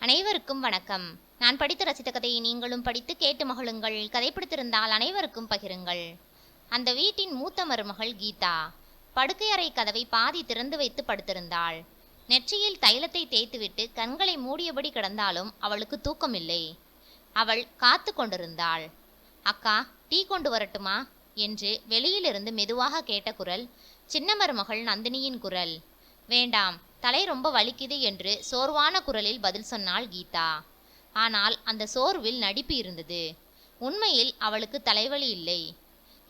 அனைவருக்கும் வணக்கம். நான் படித்து ரசித்த கதையை நீங்களும் படித்து கேட்டு மகிழுங்கள். கதை பிடித்திருந்தால் அனைவருக்கும் பகிருங்கள். அந்த வீட்டின் மூத்த மருமகள் கீதா படுக்கை அறை கதவை பாதி திறந்து வைத்து படுத்திருந்தாள். நெற்றியில் தைலத்தை தேய்த்துவிட்டு கண்களை மூடியபடி கிடந்தாலும் அவளுக்கு தூக்கமில்லை. அவள் காத்து கொண்டிருந்தாள். அக்கா, டீ கொண்டு வரட்டுமா என்று வெளியிலிருந்து மெதுவாக கேட்ட குரல் சின்ன மருமகள் நந்தினியின் குரல். வேண்டாம், தலை ரொம்ப வலிக்குது என்று சோர்வான குரலில் பதில் சொன்னாள் கீதா. ஆனால் அந்த சோர்வில் நடிப்பு இருந்தது. உண்மையில் அவளுக்கு தலைவலி இல்லை.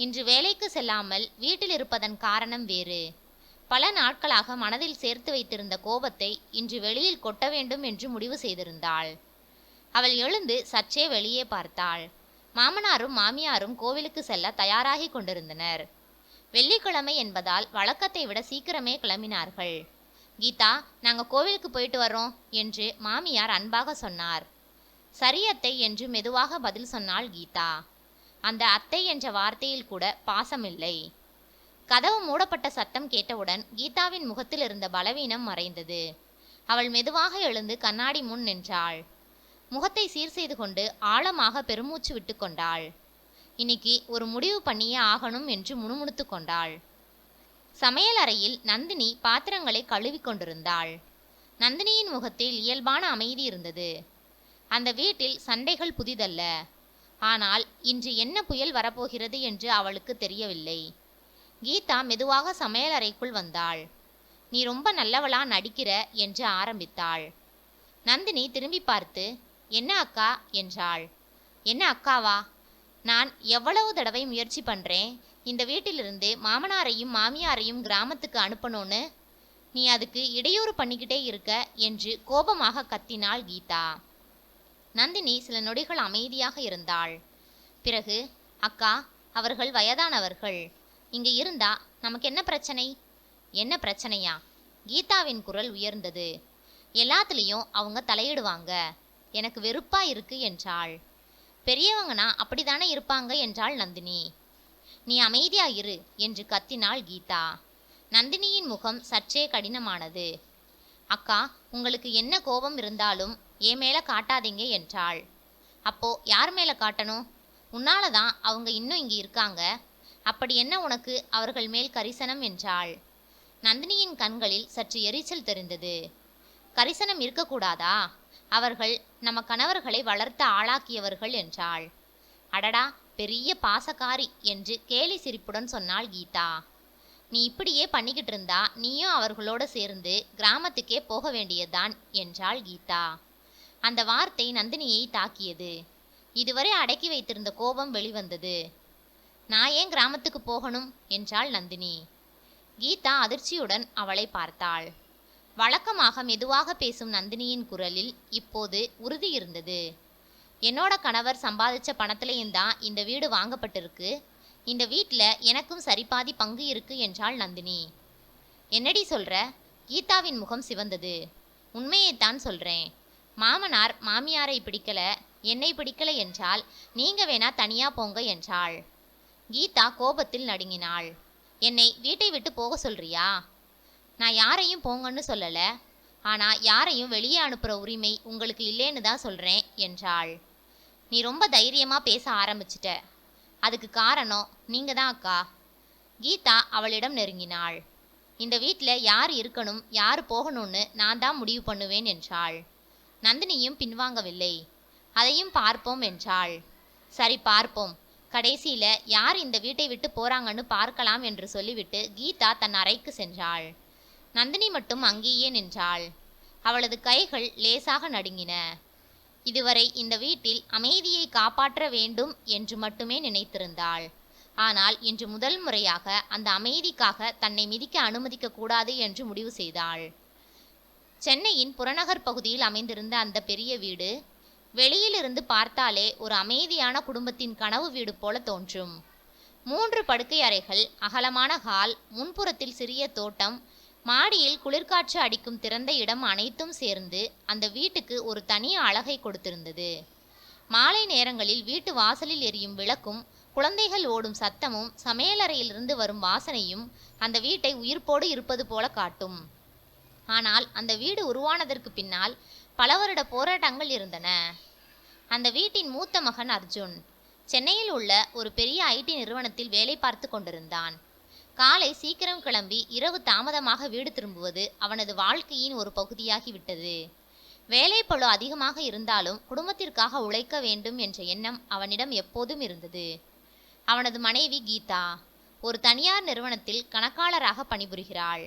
இன்று வேலைக்கு செல்லாமல் வீட்டில் இருப்பதன் காரணம் வேறு. பல நாட்களாக மனதில் சேர்த்து வைத்திருந்த கோபத்தை இன்று வெளியில் கொட்ட வேண்டும் என்று முடிவு செய்திருந்தாள். அவள் எழுந்து சற்றே வெளியே பார்த்தாள். மாமனாரும் மாமியாரும் கோவிலுக்கு செல்ல தயாராகி கொண்டிருந்தனர். வெள்ளிக்கிழமை என்பதால் வழக்கத்தை விட சீக்கிரமே கிளம்பினார்கள். கீதா, நாங்கள் கோவிலுக்கு போயிட்டு வர்றோம் என்று மாமியார் அன்பாக சொன்னார். சரி அத்தை என்று மெதுவாக பதில் சொன்னாள் கீதா. அந்த அத்தை என்ற வார்த்தையில் கூட பாசமில்லை. கதவு மூடப்பட்ட சத்தம் கேட்டவுடன் கீதாவின் முகத்தில் இருந்த பலவீனம் மறைந்தது. அவள் மெதுவாக எழுந்து கண்ணாடி முன் நின்றாள். முகத்தை சீர் செய்து கொண்டு ஆழமாக பெருமூச்சு விட்டு கொண்டாள். இன்னைக்கு ஒரு முடிவு பண்ணியே ஆகணும் என்று முணுமுணுத்து கொண்டாள். சமையல் அறையில் நந்தினி பாத்திரங்களை கழுவி கொண்டிருந்தாள். நந்தினியின் முகத்தில் இயல்பான அமைதி இருந்தது. அந்த வீட்டில் சண்டைகள் புதிதல்ல. ஆனால் இன்று என்ன புயல் வரப்போகிறது என்று அவளுக்கு தெரியவில்லை. கீதா மெதுவாக சமையல் அறைக்குள் வந்தாள். நீ ரொம்ப நல்லவளா நடிக்கிற என்று ஆரம்பித்தாள். நந்தினி திரும்பி பார்த்து, என்ன அக்கா என்றாள். என்ன அக்காவா? நான் எவ்வளவு தடவை முயற்சி பண்றேன் இந்த வீட்டிலிருந்து மாமனாரையும் மாமியாரையும் கிராமத்துக்கு அனுப்பணும்னு. நீ அதுக்கு இடையூறு பண்ணிக்கிட்டே இருக்க என்று கோபமாக கத்தினாள் கீதா. நந்தினி சில நொடிகள் அமைதியாக இருந்தாள். பிறகு, அக்கா, அவர்கள் வயதானவர்கள். இங்க இருந்தா நமக்கு என்ன பிரச்சனை? என்ன பிரச்சனையா? கீதாவின் குரல் உயர்ந்தது. எல்லாத்துலேயும் அவங்க தலையிடுவாங்க. எனக்கு வெறுப்பா இருக்கு என்றாள். பெரியவங்கனா அப்படித்தானே இருப்பாங்க என்றாள் நந்தினி. நீ அமைதியா இரு என்று கத்தினாள் கீதா. நந்தினியின் முகம் சற்றே கடினமானது. அக்கா, உங்களுக்கு என்ன கோபம் இருந்தாலும் என் மேல காட்டாதீங்க என்றாள். அப்போ யார் மேல காட்டணும்? உன்னால தான் அவங்க இன்னும் இங்கே இருக்காங்க. அப்படி என்ன உனக்கு அவர்கள் மேல் கரிசனம் என்றாள். நந்தினியின் கண்களில் சற்று எரிச்சல் தெரிந்தது. கரிசனம் இருக்கக்கூடாதா? அவர்கள் நம்ம கணவர்களை வளர்த்து ஆளாக்கியவர்கள் என்றாள். அடடா, பெரிய பாசக்காரி என்று கேலி சிரிப்புடன் சொன்னாள் கீதா. நீ இப்படியே பண்ணிக்கிட்டு இருந்தா நீயும் அவர்களோடு சேர்ந்து கிராமத்துக்கே போக வேண்டியதுதான் என்றாள் கீதா. அந்த வார்த்தை நந்தினியை தாக்கியது. இதுவரை அடக்கி வைத்திருந்த கோபம் வெளிவந்தது. நான் ஏன் கிராமத்துக்கு போகணும் என்றாள் நந்தினி. கீதா அதிர்ச்சியுடன் அவளை பார்த்தாள். வழக்கமாக மெதுவாக பேசும் நந்தினியின் குரலில் இப்போது உறுதி இருந்தது. என்னோட கணவர் சம்பாதிச்ச பணத்திலையும் தான் இந்த வீடு வாங்கப்பட்டிருக்கு. இந்த வீட்டில் எனக்கும் சரிபாதி பங்கு இருக்கு என்றாள் நந்தினி. என்னடி சொல்ற? கீதாவின் முகம் சிவந்தது. உண்மையைத்தான் சொல்றேன். மாமனார் மாமியாரை பிடிக்கல, என்னை பிடிக்கல என்றால் நீங்க வேணா தனியா போங்க என்றாள். கீதா கோபத்தில் நடுங்கினாள். என்னை வீட்டை விட்டு போக சொல்றியா? நான் யாரையும் போங்கன்னு சொல்லலை. ஆனால் யாரையும் வெளியே அனுப்புகிற உரிமை உங்களுக்கு இல்லைன்னு தான் சொல்கிறேன் என்றாள். நீ ரொம்ப தைரியமாக பேச ஆரம்பிச்சிட்ட. அதுக்கு காரணம் நீங்கள் தான் அக்கா. கீதா அவளிடம் நெருங்கினாள். இந்த வீட்டில் யார் இருக்கணும் யார் போகணும்னு நான் தான் முடிவு பண்ணுவேன் என்றாள். நந்தினியும் பின்வாங்கவில்லை. அதையும் பார்ப்போம் என்றாள். சரி, பார்ப்போம். கடைசியில் யார் இந்த வீட்டை விட்டு போகிறாங்கன்னு பார்க்கலாம் என்று சொல்லிவிட்டு கீதா தன் அறைக்கு சென்றாள். நந்தினி மட்டும் அங்கேயே நின்றாள். அவளது கைகள் லேசாக நடுங்கின. இதுவரை இந்த வீட்டில் அமைதியை காப்பாற்ற வேண்டும் என்று மட்டுமே நினைத்திருந்தாள். ஆனால் இன்று முதல் முறையாக அந்த அமைதிக்காக தன்னை மிதிக்க அனுமதிக்க கூடாது என்று முடிவு செய்தாள். சென்னையின் புறநகர் பகுதியில் அமைந்திருந்த அந்த பெரிய வீடு வெளியிலிருந்து பார்த்தாலே ஒரு அமைதியான குடும்பத்தின் கனவு வீடு போல தோன்றும். 3 படுக்கை அறைகள், அகலமான ஹால், முன்புறத்தில் சிறிய தோட்டம், மாடியில் குளிர்காற்று அடிக்கும் திறந்த இடம் அனைத்தும் சேர்ந்து அந்த வீட்டுக்கு ஒரு தனி அழகை கொடுத்திருந்தது. மாலை நேரங்களில் வீட்டு வாசலில் எரியும் விளக்கும் குழந்தைகள் ஓடும் சத்தமும் சமையலறையிலிருந்து வரும் வாசனையும் அந்த வீட்டை உயிர்ப்போடு இருப்பது போல காட்டும். ஆனால் அந்த வீடு உருவானதற்கு பின்னால் பல வருட போராட்டங்கள் இருந்தன. அந்த வீட்டின் மூத்த மகன் அர்ஜுன் சென்னையில் உள்ள ஒரு பெரிய ஐடி நிறுவனத்தில் வேலை பார்த்து கொண்டிருந்தான். காலை சீக்கிரம் கிளம்பி இரவு தாமதமாக வீடு திரும்புவது அவனது வாழ்க்கையின் ஒரு பகுதியாகிவிட்டது. வேலைப்பளு அதிகமாக இருந்தாலும் குடும்பத்திற்காக உழைக்க வேண்டும் என்ற எண்ணம் அவனிடம் எப்போதும் இருந்தது. அவனது மனைவி கீதா ஒரு தனியார் நிறுவனத்தில் கணக்காளராக பணிபுரிகிறாள்.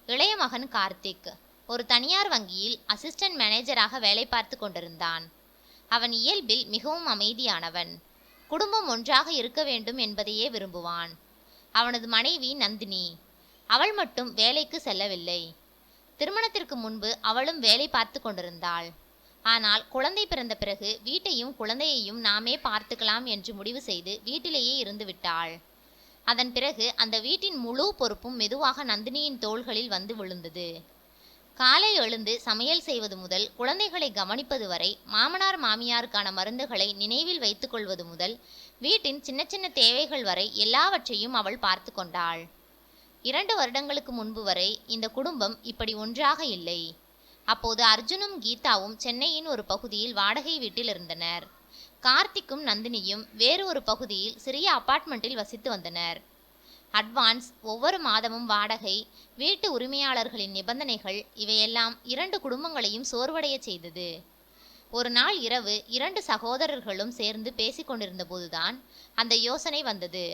இளைய மகன் கார்த்திக் ஒரு தனியார் வங்கியில் அசிஸ்டன்ட் மேனேஜராக வேலை பார்த்து கொண்டிருந்தான். அவன் இயல்பில் மிகவும் அமைதியானவன். குடும்பம் ஒன்றாக இருக்க வேண்டும் என்பதையே விரும்புவான். அவனது மனைவி நந்தினி. அவள் மட்டும் வேலைக்கு செல்லவில்லை. திருமணத்திற்கு முன்பு அவளும் வேலை பார்த்து கொண்டிருந்தாள். ஆனால் குழந்தை பிறந்த பிறகு வீட்டையும் குழந்தையையும் நாமே பார்த்துக்கலாம் என்று முடிவு செய்து வீட்டிலேயே இருந்து விட்டாள். அதன் பிறகு அந்த வீட்டின் முழு பொறுப்பும் மெதுவாக நந்தினியின் தோள்களில் வந்து விழுந்தது. காலை எழுந்து சமையல் செய்வது முதல் குழந்தைகளை கவனிப்பது வரை, மாமனார் மாமியாருக்கான மருந்துகளை நினைவில் வைத்துக் கொள்வது முதல் வீட்டின் சின்ன சின்ன தேவைகள் வரை எல்லாவற்றையும் அவள் பார்த்து கொண்டாள். 2 வருடங்களுக்கு முன்பு வரை இந்த குடும்பம் இப்படி ஒன்றாக இல்லை. அப்போது அர்ஜுனும் கீதாவும் சென்னையின் ஒரு பகுதியில் வாடகை வீட்டில் இருந்தனர். கார்த்திக்கும் நந்தினியும் வேறு ஒரு பகுதியில் சிறிய அபார்ட்மெண்ட்டில் வசித்து வந்தனர். அட்வான்ஸ், ஒவ்வொரு மாதமும் வாடகை, வீட்டு உரிமையாளர்களின் நிபந்தனைகள் இவையெல்லாம் 2 குடும்பங்களையும் சோர்வடைய செய்தது. ஒரு நாள் இரவு 2 சகோதரர்களும் சேர்ந்து பேசிக்கொண்டிருந்த போதுதான் அந்த யோசனை வந்தது.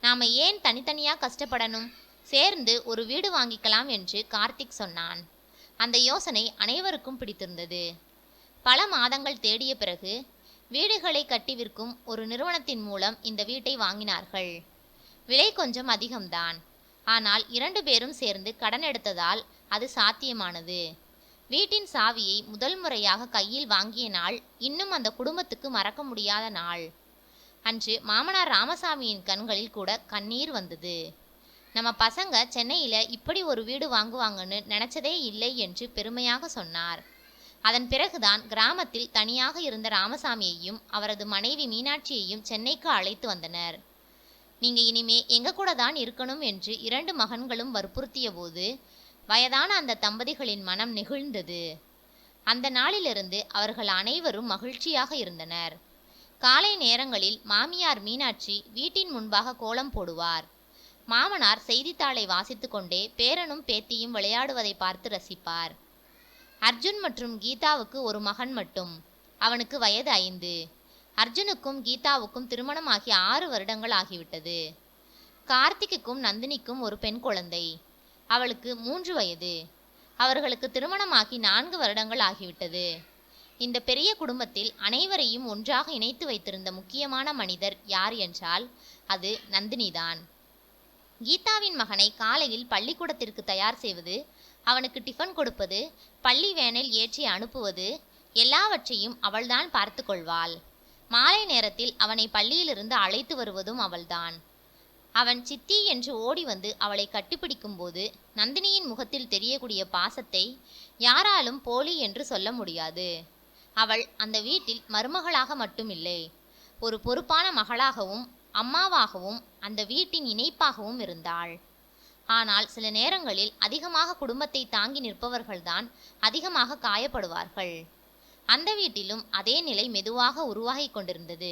நாம ஏன் தனித்தனியா கஷ்டப்படணும், சேர்ந்து ஒரு வீடு வாங்கிக்கலாம் என்று கார்த்திக் சொன்னான். அந்த யோசனை அனைவருக்கும் பிடித்திருந்தது. பல மாதங்கள் தேடிய பிறகு வீடுகளை கட்டி விற்கும் ஒரு நிறுவனத்தின் மூலம் இந்த வீட்டை வாங்கினார்கள். விலை கொஞ்சம் அதிகம்தான். ஆனால் 2 பேரும் சேர்ந்து கடன் எடுத்ததால் அது சாத்தியமானது. வீட்டின் சாவியை முதல் முறையாக கையில் வாங்கிய நாள் இன்னும் அந்த குடும்பத்துக்கு மறக்க முடியாத நாள். அன்று மாமனார் ராமசாமியின் கண்களில் கூட கண்ணீர் வந்தது. நம்ம பசங்க சென்னையில் இப்படி ஒரு வீடு வாங்குவாங்கன்னு நினைச்சதே இல்லை என்று பெருமையாக சொன்னார். அதன் பிறகுதான் கிராமத்தில் தனியாக இருந்த ராமசாமியையும் அவரது மனைவி மீனாட்சியையும் சென்னைக்கு அழைத்து வந்தனர். நீங்க இனிமே எங்க கூட தான் இருக்கணும் என்று 2 மகன்களும் வற்புறுத்திய போது வயதான அந்த தம்பதிகளின் மனம் நெகிழ்ந்தது. அந்த நாளிலிருந்து அவர்கள் அனைவரும் மகிழ்ச்சியாக இருந்தனர். காலை நேரங்களில் மாமியார் மீனாட்சி வீட்டின் முன்பாக கோலம் போடுவார். மாமனார் செய்தித்தாளை வாசித்து கொண்டே பேரனும் பேத்தியும் விளையாடுவதை பார்த்து ரசிப்பார். அர்ஜுன் மற்றும் கீதாவுக்கு ஒரு மகன் மட்டும். அவனுக்கு வயது 5. அர்ஜுனுக்கும் கீதாவுக்கும் திருமணமாகி 6 வருடங்கள் ஆகிவிட்டது. கார்த்திக்குக்கும் நந்தினிக்கும் ஒரு பெண் குழந்தை. அவளுக்கு 3 வயது. அவர்களுக்கு திருமணமாகி 4 வருடங்கள் ஆகிவிட்டது. இந்த பெரிய குடும்பத்தில் அனைவரையும் ஒன்றாக இணைத்து வைத்திருந்த முக்கியமான மனிதர் யார் என்றால் அது நந்தினிதான். கீதாவின் மகனை காலையில் பள்ளிக்கூடத்திற்கு தயார் செய்வது, அவனுக்கு டிஃபன் கொடுப்பது, பள்ளி வேனில் ஏற்றி அனுப்புவது எல்லாவற்றையும் அவள்தான் பார்த்து கொள்வாள். மாலை நேரத்தில் அவனை பள்ளியிலிருந்து அழைத்து வருவதும் அவள்தான். அவன் சித்தி என்று ஓடி வந்து அவளை கட்டிப்பிடிக்கும் போது நந்தினியின் முகத்தில் தெரியக்கூடிய பாசத்தை யாராலும் போலி என்று சொல்ல முடியாது. அவள் அந்த வீட்டில் மருமகளாக மட்டுமில்லை, ஒரு பொறுப்பான மகளாகவும் அம்மாவாகவும் அந்த வீட்டின் இணைப்பாகவும் இருந்தாள். ஆனால் சில நேரங்களில் அதிகமாக குடும்பத்தை தாங்கி நிற்பவர்கள்தான் அதிகமாக காயப்படுவார்கள். அந்த வீட்டிலும் அதே நிலை மெதுவாக உருவாகி கொண்டிருந்தது.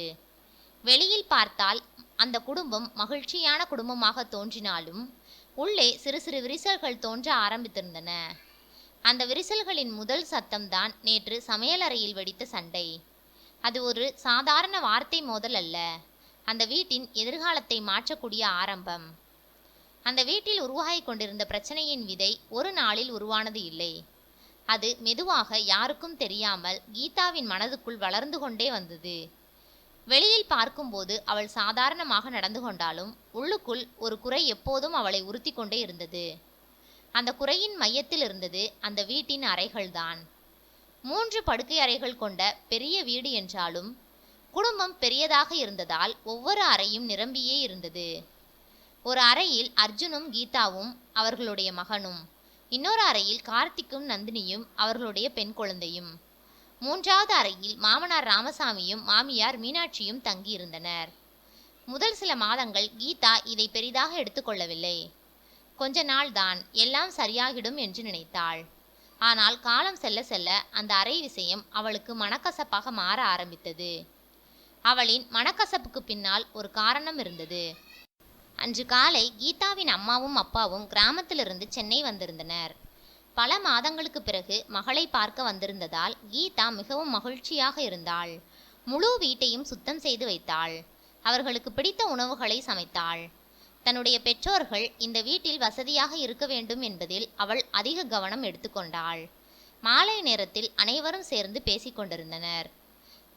வெளியில் பார்த்தால் அந்த குடும்பம் மகிழ்ச்சியான குடும்பமாக தோன்றினாலும் உள்ளே சிறு சிறு விரிசல்கள் தோன்ற ஆரம்பித்திருந்தன. அந்த விரிசல்களின் முதல் சத்தம்தான் நேற்று சமையலறையில் வெடித்த சண்டை. அது ஒரு சாதாரண வார்த்தை மோதல் அல்ல, அந்த வீட்டின் எதிர்காலத்தை மாற்றக்கூடிய ஆரம்பம். அந்த வீட்டில் உருவாகி கொண்டிருந்த பிரச்சனையின் விதை ஒரு நாளில் உருவானது இல்லை. அது மெதுவாக யாருக்கும் தெரியாமல் கீதாவின் மனதுக்குள் வளர்ந்து கொண்டே வந்தது. வெளியில் பார்க்கும்போது அவள் சாதாரணமாக நடந்து கொண்டாலும் உள்ளுக்குள் ஒரு குறை எப்போதும் அவளை உறுத்தி கொண்டே இருந்தது. அந்த குறையின் மையத்தில் இருந்தது அந்த வீட்டின் அறைகள்தான். 3 படுக்கை அறைகள் கொண்ட பெரிய வீடு என்றாலும் குடும்பம் பெரியதாக இருந்ததால் ஒவ்வொரு அறையும் நிரம்பியே இருந்தது. ஒரு அறையில் அர்ஜுனும் கீதாவும் அவர்களுடைய மகனும், இன்னொரு அறையில் கார்த்திக்கும் நந்தினியும் அவர்களுடைய பெண் குழந்தையும், 3வது அறையில் மாமனார் ராமசாமியும் மாமியார் மீனாட்சியும் தங்கியிருந்தனர். முதல் சில மாதங்கள் கீதா இதை பெரிதாக எடுத்துக்கொள்ளவில்லை. கொஞ்ச நாள் தான் எல்லாம் சரியாகிடும் என்று நினைத்தாள். ஆனால் காலம் செல்ல செல்ல அந்த அறை விஷயம் அவளுக்கு மனக்கசப்பாக மாற ஆரம்பித்தது. அவளின் மனக்கசப்புக்கு பின்னால் ஒரு காரணம் இருந்தது. அன்று காலை கீதாவின் அம்மாவும் அப்பாவும் கிராமத்திலிருந்து சென்னை வந்திருந்தனர். பல மாதங்களுக்கு பிறகு மகளை பார்க்க வந்திருந்ததால் கீதா மிகவும் மகிழ்ச்சியாக இருந்தாள். முழு வீட்டையும் சுத்தம் செய்து வைத்தாள். அவர்களுக்கு பிடித்த உணவுகளை சமைத்தாள். தன்னுடைய பெற்றோர்கள் இந்த வீட்டில் வசதியாக இருக்க வேண்டும் என்பதில் அவள் அதிக கவனம் எடுத்துக்கொண்டாள். மாலை நேரத்தில் அனைவரும் சேர்ந்து பேசிக்கொண்டிருந்தனர்.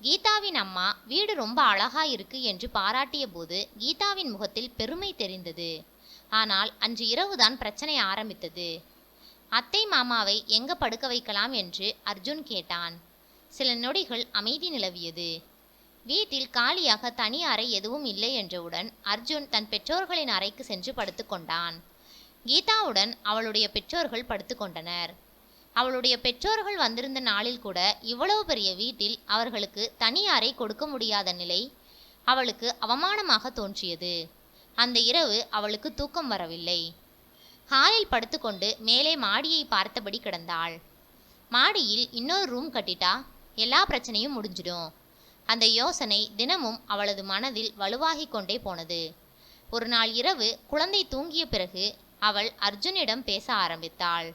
கீதாவின் அம்மா வீடு ரொம்ப அழகா இருக்கு என்று பாராட்டிய போது கீதாவின் முகத்தில் பெருமை தெரிந்தது. ஆனால் அன்று இரவுதான் பிரச்சனை ஆரம்பித்தது. அத்தை மாமாவை எங்க படுக்க வைக்கலாம் என்று அர்ஜுன் கேட்டான். சில நொடிகள் அமைதி நிலவியது. வீட்டில் காலியாக தனி அறை எதுவும் இல்லை என்றவுடன் அர்ஜுன் தன் பெற்றோர்களின் அறைக்கு சென்று படுத்துக்கொண்டான். கீதாவுடன் அவளுடைய பெற்றோர்கள் படுத்துக்கொண்டனர். அவளுடைய பெற்றோர்கள் வந்திருந்த நாளில் கூட இவ்வளவு பெரிய வீட்டில் அவர்களுக்கு தனி அறை கொடுக்க முடியாத நிலை அவளுக்கு அவமானமாக தோன்றியது. அந்த இரவு அவளுக்கு தூக்கம் வரவில்லை. ஹாலில் படுத்துக்கொண்டு மேலே மாடியை பார்த்தபடி கிடந்தாள். மாடியில் இன்னொரு ரூம் கட்டிட்டா எல்லா பிரச்சனையும் முடிஞ்சிடும். அந்த யோசனை தினமும் அவளது மனதில் வலுவாகிக் கொண்டே போனது. ஒரு நாள் இரவு குழந்தை தூங்கிய பிறகு அவள் அர்ஜுனிடம் பேச ஆரம்பித்தாள்.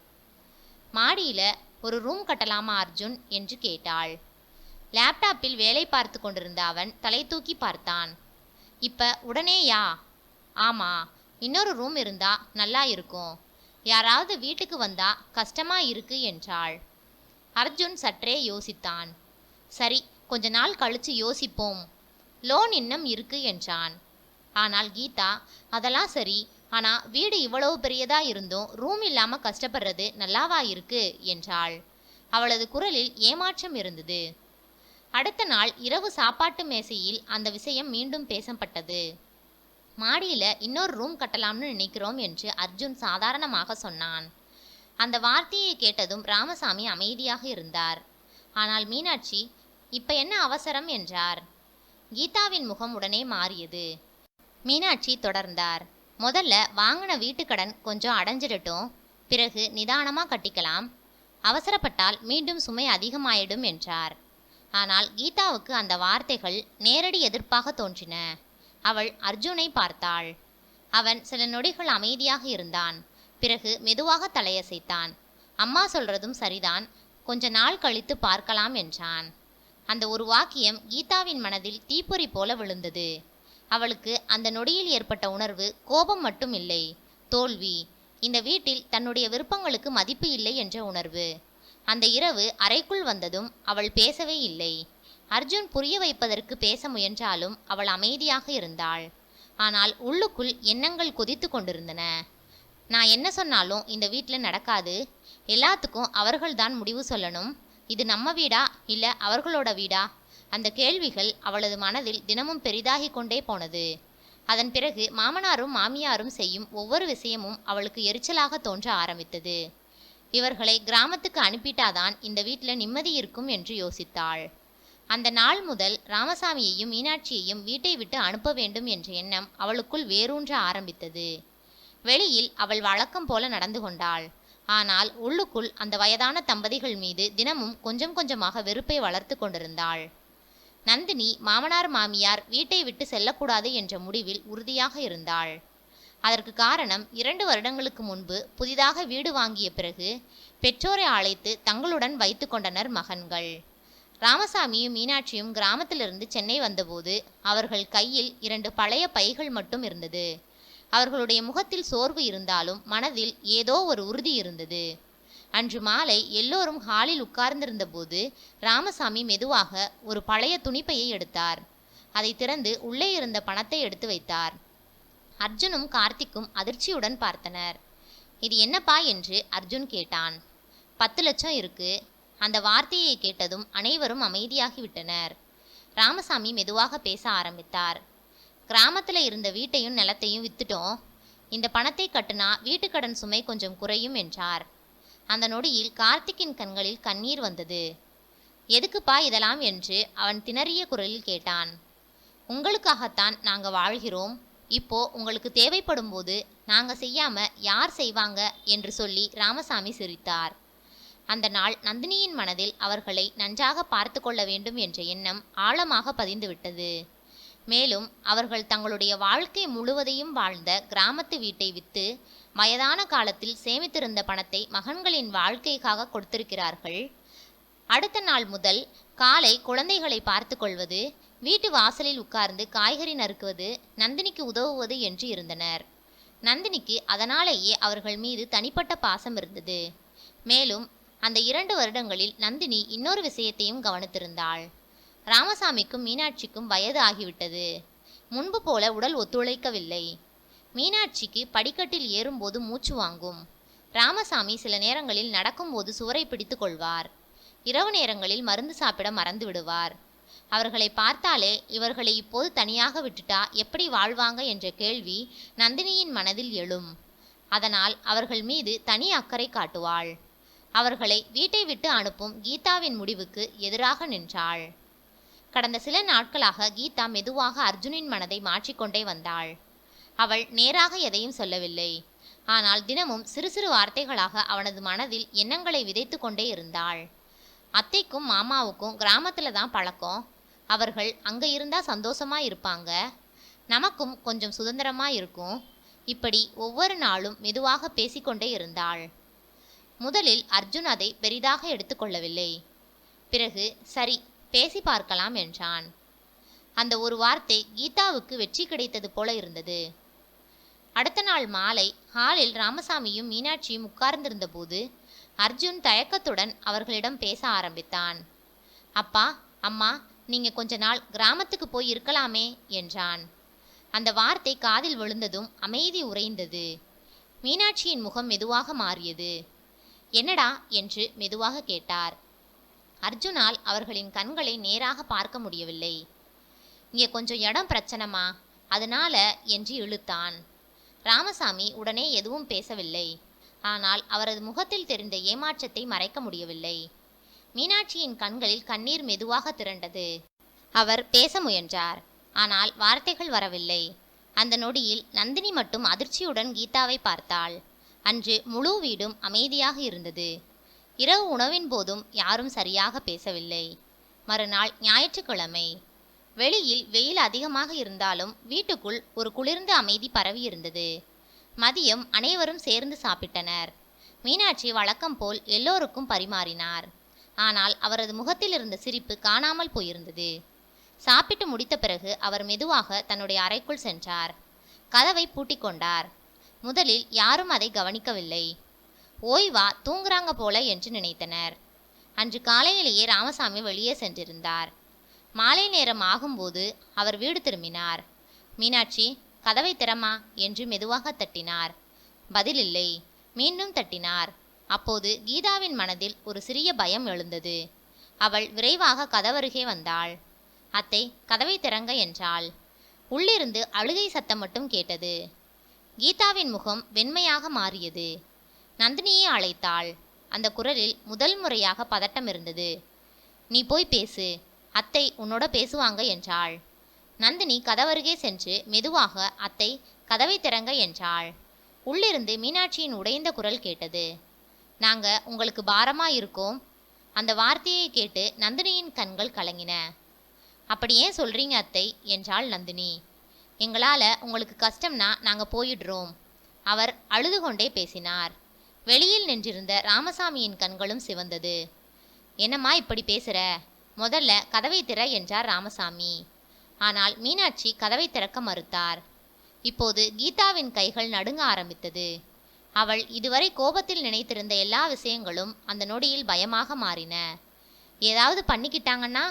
மாடியில ஒரு ரூம் கட்டலாமா அர்ஜுன் என்று கேட்டாள். லேப்டாப்பில் வேலை பார்த்து கொண்டிருந்த அவன் தலை தூக்கி பார்த்தான். இப்ப உடனேயா? ஆமா, இன்னொரு ரூம் இருந்தா நல்லா இருக்கும். யாராவது வீட்டுக்கு வந்தா கஷ்டமா இருக்கு என்றாள். அர்ஜுன் சற்றே யோசித்தான். சரி, கொஞ்ச நாள் கழிச்சு யோசிப்போம். லோன் இன்னும் இருக்கு என்றான். ஆனால் கீதா, அதெல்லாம் சரி, ஆனா வீடு இவ்வளவு பெரியதா இருந்தும் ரூம் இல்லாம கஷ்டப்படுறது நல்லாவா இருக்கு என்றாள். அவளது குரலில் ஏமாற்றம் இருந்தது. அடுத்த நாள் இரவு சாப்பாட்டு மேசையில் அந்த விஷயம் மீண்டும் பேசப்பட்டது. மாடியில இன்னொரு ரூம் கட்டலாம்னு நினைக்கிறோம் என்று அர்ஜுன் சாதாரணமாக சொன்னான். அந்த வார்த்தையை கேட்டதும் ராமசாமி அமைதியாக இருந்தார். ஆனால் மீனாட்சி, இப்ப என்ன அவசரம் என்றார். கீதாவின் முகம் உடனே மாறியது. மீனாட்சி தொடர்ந்தார். முதல்ல வாங்கின வீட்டு கடன் கொஞ்சம் அடைஞ்சிடட்டும், பிறகு நிதானமா கட்டிக்கலாம். அவசரப்பட்டால் மீண்டும் சுமை அதிகமாயிடும் என்றார். ஆனால் கீதாவுக்கு அந்த வார்த்தைகள் நேரடி எதிர்ப்பாக தோன்றின. அவள் அர்ஜுனை பார்த்தாள். அவன் சில நொடிகள் அமைதியாக இருந்தான். பிறகு மெதுவாக தலையசைத்தான். அம்மா சொல்றதும் சரிதான், கொஞ்ச நாள் கழித்து பார்க்கலாம் என்றான். அந்த ஒரு வாக்கியம் கீதாவின் மனதில் தீப்பொறி போல விழுந்தது. அவளுக்கு அந்த நொடியில் ஏற்பட்ட உணர்வு கோபம் மட்டும் இல்லை, தோல்வி. இந்த வீட்டில் தன்னுடைய விருப்பங்களுக்கு மதிப்பு இல்லை என்ற உணர்வு. அந்த இரவு அறைக்குள் வந்ததும் அவள் பேசவே இல்லை. அர்ஜுன் புரிய வைப்பதற்கு பேச முயன்றாலும் அவள் அமைதியாக இருந்தாள். ஆனால் உள்ளுக்குள் எண்ணங்கள் கொதித்து கொண்டிருந்தன. நான் என்ன சொன்னாலும் இந்த வீட்டில் நடக்காது. எல்லாத்துக்கும் அவர்கள்தான் முடிவு சொல்லணும். இது நம்ம வீடா இல்ல அவர்களோட வீடா? அந்த கேள்விகள் அவளது மனதில் தினமும் பெரிதாகி கொண்டே போனது. அதன் பிறகு மாமனாரும் மாமியாரும் செய்யும் ஒவ்வொரு விஷயமும் அவளுக்கு எரிச்சலாக தோன்ற ஆரம்பித்தது. இவர்களை கிராமத்துக்கு அனுப்பிட்டாதான் இந்த வீட்டில் நிம்மதி இருக்கும் என்று யோசித்தாள். அந்த நாள் முதல் ராமசாமியையும் மீனாட்சியையும் வீட்டை விட்டு அனுப்ப வேண்டும் என்ற எண்ணம் அவளுக்குள் வேரூன்ற ஆரம்பித்தது. வெளியில் அவள் வழக்கம் போல நடந்து கொண்டாள். ஆனால் உள்ளுக்குள் அந்த வயதான தம்பதிகள் மீது தினமும் கொஞ்சம் கொஞ்சமாக வெறுப்பை வளர்த்து கொண்டிருந்தாள். நந்தினி மாமனார் மாமியார் வீட்டை விட்டு செல்லக்கூடாது என்ற முடிவில் உறுதியாக இருந்தாள். அதற்கு காரணம் 2 வருடங்களுக்கு முன்பு புதிதாக வீடு வாங்கிய பிறகு பெற்றோரை அழைத்து தங்களுடன் வைத்து கொண்டனர் மகன்கள். ராமசாமியும் மீனாட்சியும் கிராமத்திலிருந்து சென்னை வந்தபோது அவர்கள் கையில் 2 பழைய பைகள் மட்டும் இருந்தது. அவர்களுடைய முகத்தில் சோர்வு இருந்தாலும் மனதில் ஏதோ ஒரு உறுதி இருந்தது. அன்று மாலை எல்லோரும் ஹாலில் உட்கார்ந்திருந்த போது ராமசாமி மெதுவாக ஒரு பழைய துணிப்பையை எடுத்தார். அதை திறந்து உள்ளே இருந்த பணத்தை எடுத்து வைத்தார். அர்ஜுனும் கார்த்திக்கும் அதிர்ச்சியுடன் பார்த்தனர். இது என்னப்பா என்று அர்ஜுன் கேட்டான். 10 லட்சம் இருக்கு. அந்த வார்த்தையை கேட்டதும் அனைவரும் அமைதியாகிவிட்டனர். ராமசாமி மெதுவாக பேச ஆரம்பித்தார். கிராமத்தில் இருந்த வீட்டையும் நிலத்தையும் வித்துட்டோம். இந்த பணத்தை கட்டுனா வீட்டுக்கடன் சுமை கொஞ்சம் குறையும் என்றார். அந்த நொடியில் கார்த்திக்கின் கண்களில் கண்ணீர் வந்தது. எதுக்குப்பா இதெல்லாம் என்று அவன் திணறிய குரலில் கேட்டான். உங்களுக்காகத்தான் நாங்க வாழ்கிறோம். இப்போ உங்களுக்கு தேவைப்படும் போது நாங்க செய்யாம யார் செய்வாங்க என்று சொல்லி ராமசாமி சிரித்தார். அந்த நாள் நந்தினியின் மனதில் அவர்களை நன்றாக பார்த்து கொள்ள வேண்டும் என்ற எண்ணம் ஆழமாக பதிந்துவிட்டது. மேலும் அவர்கள் தங்களுடைய வாழ்க்கை முழுவதையும் வாழ்ந்த கிராமத்து வீட்டை விற்று வயதான காலத்தில் சேமித்திருந்த பணத்தை மகன்களின் வாழ்க்கைக்காக கொடுத்திருக்கிறார்கள். அடுத்த நாள் முதல் காலை குழந்தைகளை பார்த்து கொள்வது, வீட்டு வாசலில் உட்கார்ந்து காய்கறி நறுக்குவது, நந்தினிக்கு உதவுவது என்று இருந்தனர். நந்தினிக்கு அதனாலேயே அவர்கள் மீது தனிப்பட்ட பாசம் இருந்தது. மேலும் அந்த 2 வருடங்களில் நந்தினி இன்னொரு விஷயத்தையும் கவனித்திருந்தாள். ராமசாமிக்கும் மீனாட்சிக்கும் வயது ஆகிவிட்டது. முன்பு போல உடல் ஒத்துழைக்கவில்லை. மீனாட்சிக்கு படிக்கட்டில் ஏறும்போது மூச்சு வாங்கும். ராமசாமி சில நேரங்களில் நடக்கும்போது சுவரை பிடித்து கொள்வார். இரவு நேரங்களில் மருந்து சாப்பிட மறந்து விடுவார். அவர்களை பார்த்தாலே இவர்களை இப்போது தனியாக விட்டுட்டா எப்படி வாழ்வாங்க என்ற கேள்வி நந்தினியின் மனதில் எழும். அதனால் அவர்கள் மீது தனி அக்கறை காட்டுவாள். அவர்களை வீட்டை விட்டு அனுப்பும் கீதாவின் முடிவுக்கு எதிராக நின்றாள். கடந்த சில நாட்களாக கீதா மெதுவாக அர்ஜுனின் மனதை மாற்றிக்கொண்டே வந்தாள். அவள் நேராக எதையும் சொல்லவில்லை. ஆனால் தினமும் சிறு சிறு வார்த்தைகளாக அவனது மனதில் எண்ணங்களை விதைத்து கொண்டே இருந்தாள். அத்தைக்கும் மாமாவுக்கும் கிராமத்துல தான் பழக்கம். அவர்கள் அங்க இருந்தா சந்தோஷமா இருப்பாங்க, நமக்கும் கொஞ்சம் சுதந்திரமா இருக்கும். இப்படி ஒவ்வொரு நாளும் மெதுவாக பேசிக்கொண்டே இருந்தாள். முதலில் அர்ஜுன் அதை பெரிதாக எடுத்துக்கொள்ளவில்லை. பிறகு சரி, பேசி பார்க்கலாம் என்றான். அந்த ஒரு வார்த்தை கீதாவுக்கு வெற்றி கிடைத்தது போல இருந்தது. அடுத்த நாள் மாலை ஹாலில் ராமசாமியும் மீனாட்சியும் உட்கார்ந்திருந்த போது அர்ஜுன் தயக்கத்துடன் அவர்களிடம் பேச ஆரம்பித்தான். அப்பா, அம்மா, நீங்க கொஞ்ச நாள் கிராமத்துக்கு போய் இருக்கலாமே என்றான். அந்த வார்த்தை காதில் விழுந்ததும் அமைதி உறைந்தது. மீனாட்சியின் முகம் மெதுவாக மாறியது. என்னடா என்று மெதுவாக கேட்டார். அர்ஜுனால் அவர்களின் கண்களை நேராக பார்க்க முடியவில்லை. இங்கே கொஞ்சம் இடம் பிரச்சனமா, அதனால என்று இழுத்தான். ராமசாமி உடனே எதுவும் பேசவில்லை. ஆனால் அவரது முகத்தில் தெரிந்த ஏமாற்றத்தை மறைக்க முடியவில்லை. மீனாட்சியின் கண்களில் கண்ணீர் மெதுவாக திரண்டது. அவர் பேச முயன்றார். ஆனால் வார்த்தைகள் வரவில்லை. அந்த நொடியில் நந்தினி மட்டும் அதிர்ச்சியுடன் கீதாவை பார்த்தாள். அன்று முழு வீடும் அமைதியாக இருந்தது. இரவு உணவின் போதும் யாரும் சரியாக பேசவில்லை. மறுநாள் ஞாயிற்றுக்கிழமை. வெளியில் வெயில் அதிகமாக இருந்தாலும் வீட்டுக்குள் ஒரு குளிர்ந்த அமைதி பரவி இருந்தது. மதியம் அனைவரும் சேர்ந்து சாப்பிட்டனர். மீனாட்சி வழக்கம் போல் எல்லோருக்கும் பரிமாறினார். ஆனால் அவரது முகத்தில் இருந்த சிரிப்பு காணாமல் போயிருந்தது. சாப்பிட்டு முடித்த பிறகு அவர் மெதுவாக தன்னுடைய அறைக்குள் சென்றார். கதவை பூட்டிக் கொண்டார். முதலில் யாரும் அதை கவனிக்கவில்லை. ஓய்வா தூங்குறாங்க போல என்று நினைத்தனர். அன்று காலையிலேயே ராமசாமி வெளியே சென்றிருந்தார். மாலை நேரம் ஆகும்போது அவர் வீடு திரும்பினார். மீனாட்சி, கதவை திறமா என்று மெதுவாக தட்டினார். பதிலில்லை. மீண்டும் தட்டினார். அப்போது கீதாவின் மனதில் ஒரு சிறிய பயம் எழுந்தது. அவள் விரைவாக கதவருகே வந்தாள். அத்தை, கதவை திறங்க என்றாள். உள்ளிருந்து அழுகை சத்தம் மட்டும் கேட்டது. கீதாவின் முகம் வெண்மையாக மாறியது. நந்தினியை அழைத்தாள். அந்த குரலில் முதல் முறையாக பதட்டம் இருந்தது. நீ போய் பேசு, அத்தை உன்னோட பேசுவாங்க என்றாள். நந்தினி கதவருகே சென்று மெதுவாக அத்தை, கதவை திறங்க என்றாள். உள்ளிருந்து மீனாட்சியின் உடைந்த குரல் கேட்டது. நாங்க உங்களுக்கு பாரமா இருக்கோம். அந்த வார்த்தையை கேட்டு நந்தினியின் கண்கள் கலங்கின. அப்படி ஏன் சொல்றீங்க அத்தை என்றாள் நந்தினி. எங்களால் உங்களுக்கு கஷ்டம்னா நாங்கள் போயிடுறோம். அவர் அழுது கொண்டே பேசினார். வெளியில் நின்றிருந்த ராமசாமியின் கண்களும் சிவந்தது. என்னம்மா இப்படி பேசுற? முதல்ல கதவை திற என்றார் ராமசாமி. ஆனால் மீனாட்சி கதவை திறக்க மறுத்தார். இப்போது கீதாவின் கைகள் நடுங்க ஆரம்பித்தது. அவள் இதுவரை கோபத்தில் நினைத்திருந்த எல்லா விஷயங்களும் அந்த நொடியில் பயமாக மாறின. ஏதாவது பண்ணிக்கிட்டாங்கன்னா?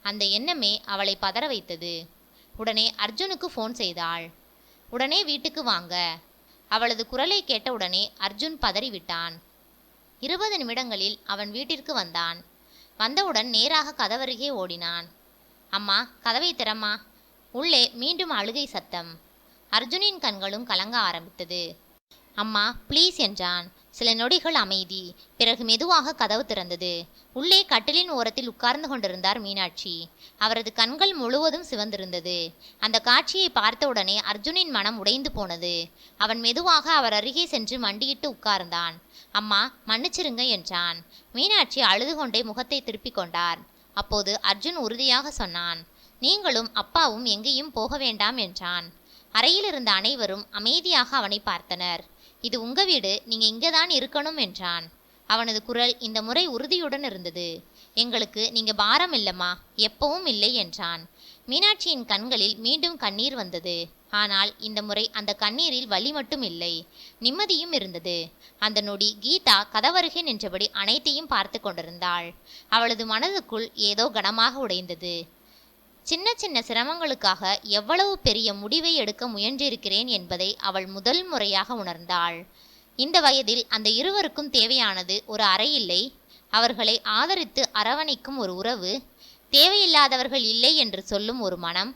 அந்த எண்ணமே அவளை பதற வைத்தது. உடனே அர்ஜுனுக்கு ஃபோன் செய்தாள். உடனே வீட்டுக்கு வாங்க. அவளது குரலை கேட்டவுடனே அர்ஜுன் பதறிவிட்டான். 20 நிமிடங்களில் அவன் வீட்டிற்கு வந்தான். வந்தவுடன் நேராக கதவருகே ஓடினான். அம்மா, கதவை திறம்மா. உள்ளே மீண்டும் அழுகை சத்தம். அர்ஜுனின் கண்களும் கலங்க ஆரம்பித்தது. அம்மா, ப்ளீஸ் என்றான். சில நொடிகள் அமைதி. பிறகு மெதுவாக கதவு திறந்தது. உள்ளே கட்டிலின் ஓரத்தில் உட்கார்ந்து கொண்டிருந்தார் மீனாட்சி. அவரது கண்கள் முழுவதும் சிவந்திருந்தது. அந்த காட்சியை பார்த்தவுடனே அர்ஜுனின் மனம் உடைந்து போனது. அவன் மெதுவாக அவர் அருகே சென்று மண்டியிட்டு உட்கார்ந்தான். அம்மா மன்னிச்சிருங்க என்றான். மீனாட்சி அழுது கொண்டே முகத்தை திருப்பிக் கொண்டார். அப்போது அர்ஜுன் உறுதியாக சொன்னான், நீங்களும் அப்பாவும் எங்கேயும் போக வேண்டாம் என்றான். அறையில் இருந்த அனைவரும் அமைதியாக அவனை பார்த்தனர். இது உங்க வீடு, நீங்க இங்கதான் இருக்கணும் என்றான். அவனது குரல் இந்த முறை உறுதியுடன் இருந்தது. எங்களுக்கு நீங்க பாரம் இல்லம்மா, எப்பவும் இல்லை என்றான். மீனாட்சியின் கண்களில் மீண்டும் கண்ணீர் வந்தது. ஆனால் இந்த முறை அந்த கண்ணீரில் வலி மட்டும் இல்லை, நிம்மதியும் இருந்தது. அந்த நொடி கீதா கதவருகே நின்றபடி அனைத்தையும் பார்த்து கொண்டிருந்தாள். அவளது மனதுக்குள் ஏதோ கனமாக உடைந்தது. சின்ன சின்ன சிரமங்களுக்காக எவ்வளவு பெரிய முடிவை எடுக்க முயன்றிருக்கிறேன் என்பதை அவள் முதல் முறையாக உணர்ந்தாள். இந்த வயதில் அந்த இருவருக்கும் தேவையானது ஒரு அறை இல்லை, அவர்களை ஆதரித்து அரவணைக்கும் ஒரு உறவு, தேவையில்லாதவர்கள் இல்லை என்று சொல்லும் ஒரு மனம்.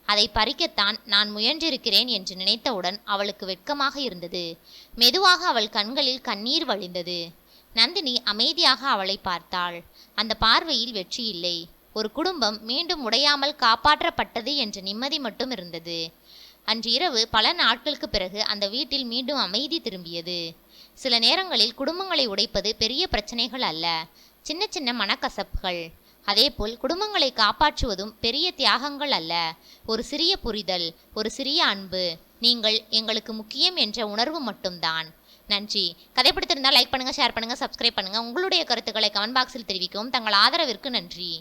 அதை பறிக்கத்தான் நான் முயன்றிருக்கிறேன் என்று நினைத்தவுடன் அவளுக்கு வெட்கமாக இருந்தது. மெதுவாக அவள் கண்களில் கண்ணீர் வழிந்தது. நந்தினி அமைதியாக அவளை பார்த்தாள். அந்த பார்வையில் வெற்றி இல்லை, ஒரு குடும்பம் மீண்டும் உடையாமல் காப்பாற்றப்பட்டது என்ற நிம்மதி மட்டும் இருந்தது. அன்று இரவு பல நாட்களுக்கு பிறகு அந்த வீட்டில் மீண்டும் அமைதி திரும்பியது. சில நேரங்களில் குடும்பங்களை உடைப்பது பெரிய பிரச்சனைகள் அல்ல, சின்ன சின்ன மனக்கசப்புகள். அதேபோல் குடும்பங்களை காப்பாற்றுவதும் பெரிய தியாகங்கள் அல்ல, ஒரு சிறிய புரிதல், ஒரு சிறிய அன்பு, நீங்கள் எங்களுக்கு முக்கியம் என்ற உணர்வு மட்டும்தான். நன்றி. கதை பிடித்திருந்தால் லைக் பண்ணுங்க, ஷேர் பண்ணுங்க, சப்ஸ்கிரைப் பண்ணுங்க. உங்களுடைய கருத்துக்களை கமெண்ட் பாக்ஸில் தெரிவிக்கவும். தங்கள் ஆதரவிற்கு நன்றி.